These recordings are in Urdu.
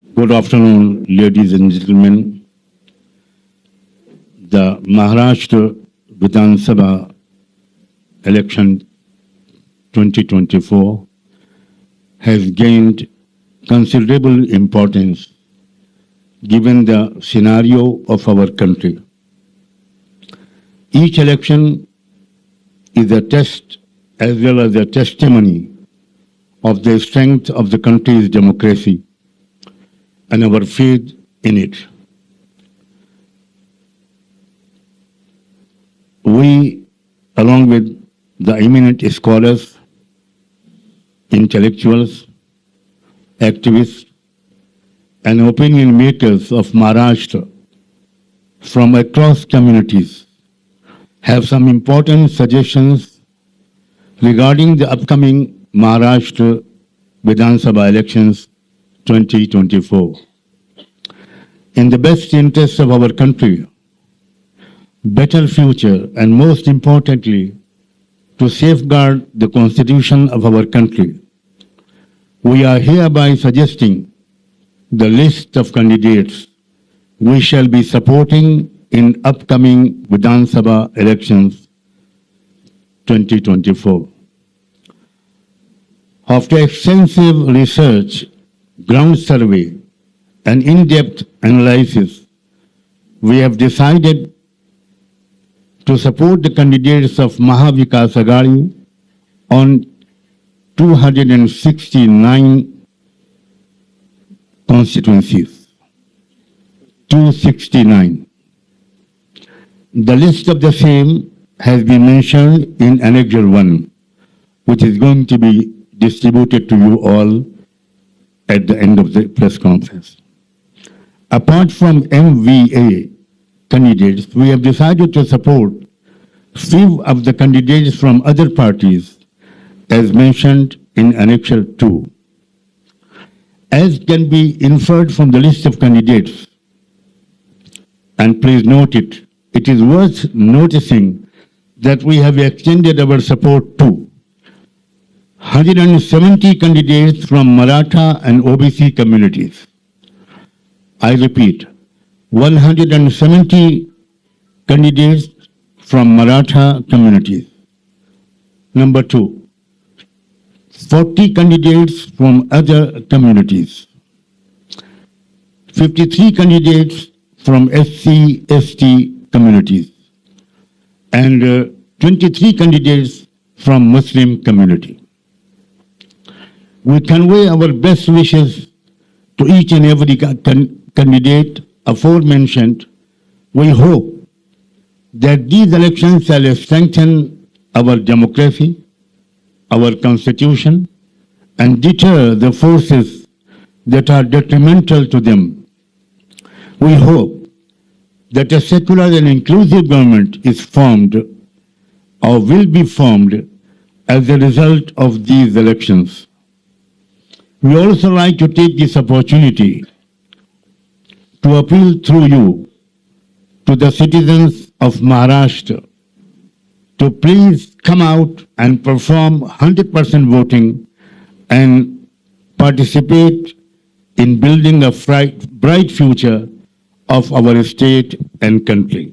Good afternoon, ladies and gentlemen. The Maharashtra Vidhan Sabha election 2024 has gained considerable importance given the scenario of our country. Each election is a test as well as a testimony of the strength of the country's democracy and our faith in it. We, along with the eminent scholars, intellectuals, activists, and opinion makers of Maharashtra from across communities, have some important suggestions regarding the upcoming Maharashtra Vidhan Sabha elections 2024. In the best interest of our country, better future, and most importantly, to safeguard the constitution of our country, we are hereby suggesting the list of candidates we shall be supporting in upcoming Vidhan Sabha elections 2024. After extensive research, ground survey, and in-depth analysis, we have decided to support the candidates of Maha Vikas Aghadi on 269 constituencies. 269. The list of the same has been mentioned in Annexure 1, which is going to be distributed to you all at the end of the press conference. Apart from MVA candidates, we have decided to support few of the candidates from other parties as mentioned in Annexure 2. As can be inferred from the list of candidates, and please note it, it is worth noticing that we have extended our support to 170 candidates from Maratha and OBC communities. I repeat, 170 candidates from Maratha communities. Number 2, 40 candidates from other communities. 53 candidates from SC, ST communities. And 23 candidates from Muslim community. We convey our best wishes to each and every candidate aforementioned. We hope that these elections shall strengthen our democracy, our constitution, and deter the forces that are detrimental to them. We hope that a secular and inclusive government is formed or will be formed as a result of these elections. We also like to take this opportunity to appeal through you to the citizens of Maharashtra to please come out and perform 100% voting and participate in building a bright future of our state and country.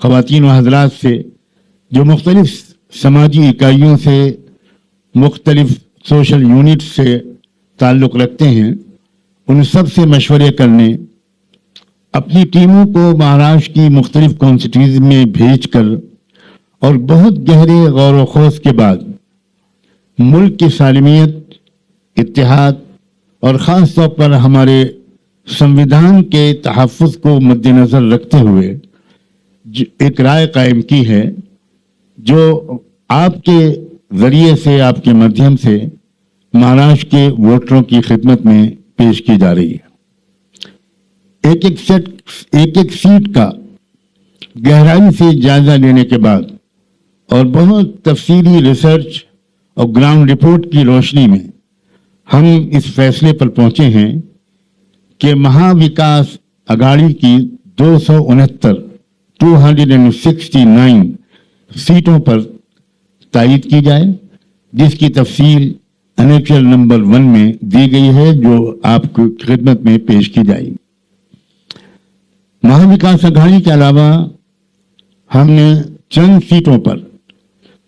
خواتین و حضرات سے جو مختلف سماجی اکائیوں سے مختلف سوشل یونٹ سے تعلق رکھتے ہیں ان سب سے مشورے کرنے اپنی ٹیموں کو مہاراشٹر کی مختلف کانسٹیٹوئنسی میں بھیج کر اور بہت گہرے غور و خوض کے بعد ملک کی سالمیت، اتحاد اور خاص طور پر ہمارے سنویدھان کے تحفظ کو مد نظر رکھتے ہوئے ایک رائے قائم کی ہے جو آپ کے ذریعے سے، آپ کے مدھیم سے مہاراشٹر کے ووٹروں کی خدمت میں پیش کی جا رہی ہے۔ ایک ایک سیٹ کا گہرائی سے جائزہ لینے کے بعد اور بہت تفصیلی ریسرچ اور گراؤنڈ رپورٹ کی روشنی میں ہم اس فیصلے پر پہنچے ہیں کہ مہا وکاس اگاڑی کی 269 سیٹوں پر تائید کی جائے، جس کی تفصیل انیکشن نمبر 1 میں دی گئی ہے جو آپ کی خدمت میں پیش کی جائے گی۔ مہا وکاس اگاڑی کے علاوہ ہم نے چند سیٹوں پر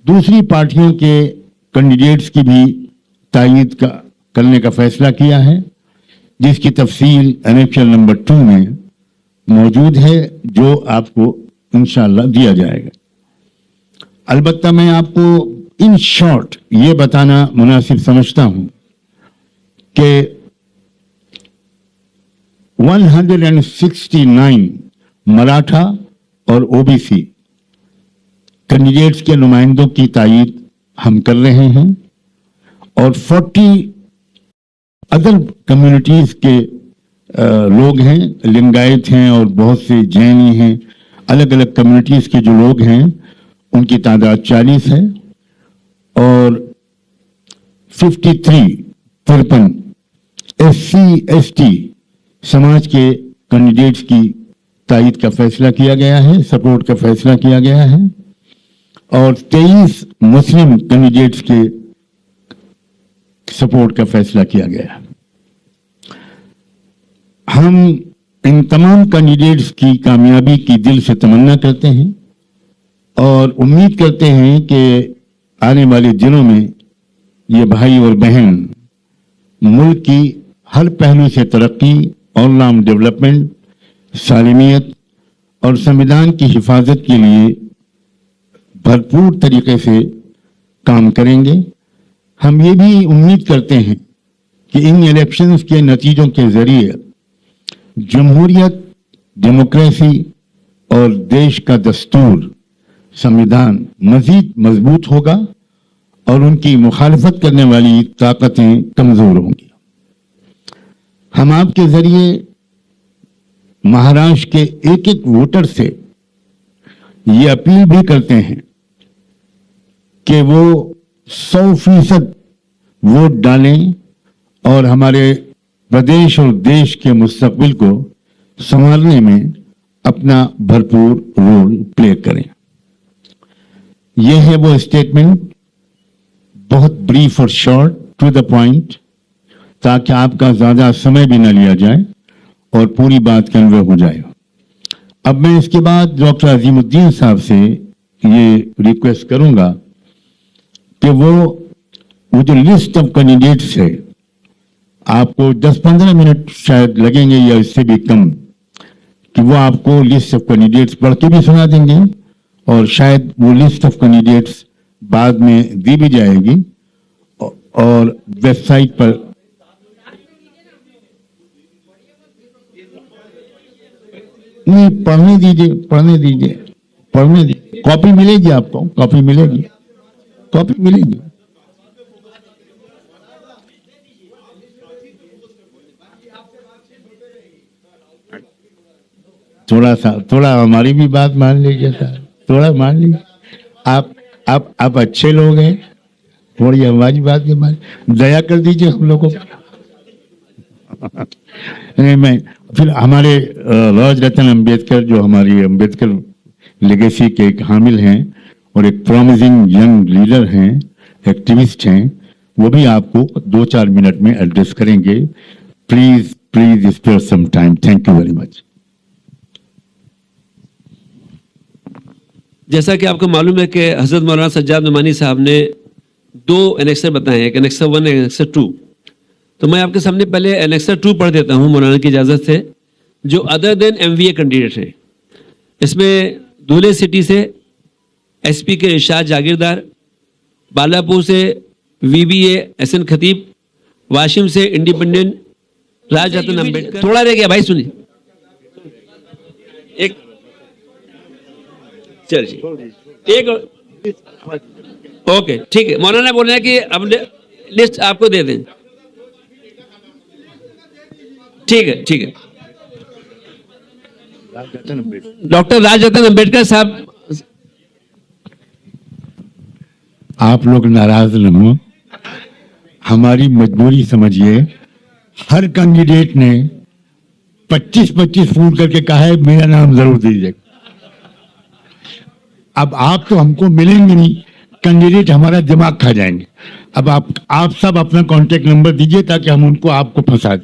دوسری پارٹیوں کے کینڈیڈیٹس کی بھی تائید کرنے کا فیصلہ کیا ہے، جس کی تفصیل انیکشن نمبر 2 میں موجود ہے جو آپ کو انشاءاللہ دیا جائے گا۔ البتہ میں آپ کو ان شارٹ یہ بتانا مناسب سمجھتا ہوں کہ 169 مراٹھا اور او بی سی کینڈیڈیٹس کے نمائندوں کی تائید ہم کر رہے ہیں اور 40 ادر کمیونٹیز کے لوگ ہیں، لنگایت ہیں اور بہت سے جینی ہیں، الگ الگ کمیونٹیز کے جو لوگ ہیں ان کی تعداد 40 ہے اور 53 ایس سی ایس ٹی سماج کے کینڈیڈیٹس کی تائید کا فیصلہ کیا گیا ہے، سپورٹ کا فیصلہ کیا گیا ہے اور 23 مسلم کینڈیڈیٹس کے سپورٹ کا فیصلہ کیا گیا ہے۔ ہم ان تمام کینڈیڈیٹس کی کامیابی کی دل سے تمنا کرتے ہیں اور امید کرتے ہیں کہ آنے والے دنوں میں یہ بھائی اور بہن ملک کی ہر پہلو سے ترقی، آل راؤنڈ ڈیولپمنٹ، سالمیت اور سنویدھان کی حفاظت کے لیے بھرپور طریقے سے کام کریں گے۔ ہم یہ بھی امید کرتے ہیں کہ ان الیکشنز کے نتیجوں کے ذریعے جمہوریت، ڈیموکریسی اور دیش کا دستور، سنویدھان مزید مضبوط ہوگا اور ان کی مخالفت کرنے والی طاقتیں کمزور ہوں گی۔ ہم آپ کے ذریعے مہاراشٹر کے ایک ایک ووٹر سے یہ اپیل بھی کرتے ہیں کہ وہ 100% ووٹ ڈالیں اور ہمارے پردیش اور دیش کے مستقبل کو سنوارنے میں اپنا بھرپور رول پلے کریں۔ یہ ہے وہ اسٹیٹمنٹ، بہت بریف اور شارٹ، ٹو دا پوائنٹ، تاکہ آپ کا زیادہ سمے بھی نہ لیا جائے اور پوری بات کنوے ہو جائے۔ اب میں اس کے بعد ڈاکٹر عظیم الدین صاحب سے یہ ریکویسٹ کروں گا کہ وہ جو لسٹ آف کینڈیڈیٹس ہے، آپ کو 10-15 منٹ شاید لگیں گے یا اس سے بھی کم، کہ وہ آپ کو لسٹ آف کینڈیڈیٹس پڑھ کے بھی سنا دیں گے اور شاید وہ لسٹ آف کینڈیڈیٹس بعد میں دی بھی جائے گی اور ویب سائٹ پر نہیں، پڑھنے دیجیے کاپی ملے گی، آپ کو کاپی ملے گی۔ تھوڑا ہماری بھی بات مان لیجیے سر، تھوڑا مان لیجیے۔ آپ اچھے لوگ ہیں، تھوڑی ہماری بات بھی مان، دیا کر دیجیے ہم لوگوں کو۔ میں پھر ہمارے راج رتن امبیڈکر جو ہماری امبیڈکر لیگیسی کے ایک حامل ہیں اور ایک پرومزنگ ینگ لیڈر ہیں، ایکٹیوسٹ ہیں، وہ بھی آپ کو 2-4 منٹ میں ایڈریس کریں گے۔ Please spare some time. Thank you very much. جیسا کہ آپ کو معلوم ہے کہ حضرت مولانا سجاد نعمانی صاحب نے 2 انیکسر بتائے ہیں، ایک انیکسر 1 ایک انیکسر 2. تو میں آپ کے سامنے پہلے انیکسر 2 پڑھ دیتا ہوں مولانا کی اجازت سے، جو other than M V A candidate ہے. اس میں دھولے سٹی سے ایس پی کے ارشاد جاگیردار، بالاپور سے وی بی اے احسن خطیب، واشم سے انڈیپینڈنٹ راج رتن امبیڈکر. تھوڑا رہ گیا بھائی، سنیے ایک چلیے ایک اوکے ٹھیک ہے. مولانا بول رہے ہیں کہ اب لسٹ آپ کو دے دیں. ٹھیک ہے ٹھیک ہے. ڈاکٹر راج رتن امبیڈکر صاحب. آپ لوگ ناراض نہ ہوں، ہماری مجبوری سمجھیے. ہر کینڈیڈیٹ نے 25 فون کر کے کہا ہے میرا نام ضرور دیجیے. اب آپ تو ہم کو ملیں گے نہیں، کینڈیڈیٹ ہمارا دماغ کھا جائیں گے. اب آپ سب اپنا کانٹیکٹ نمبر دیجیے تاکہ ہم ان کو آپ کو پھنسا دیں.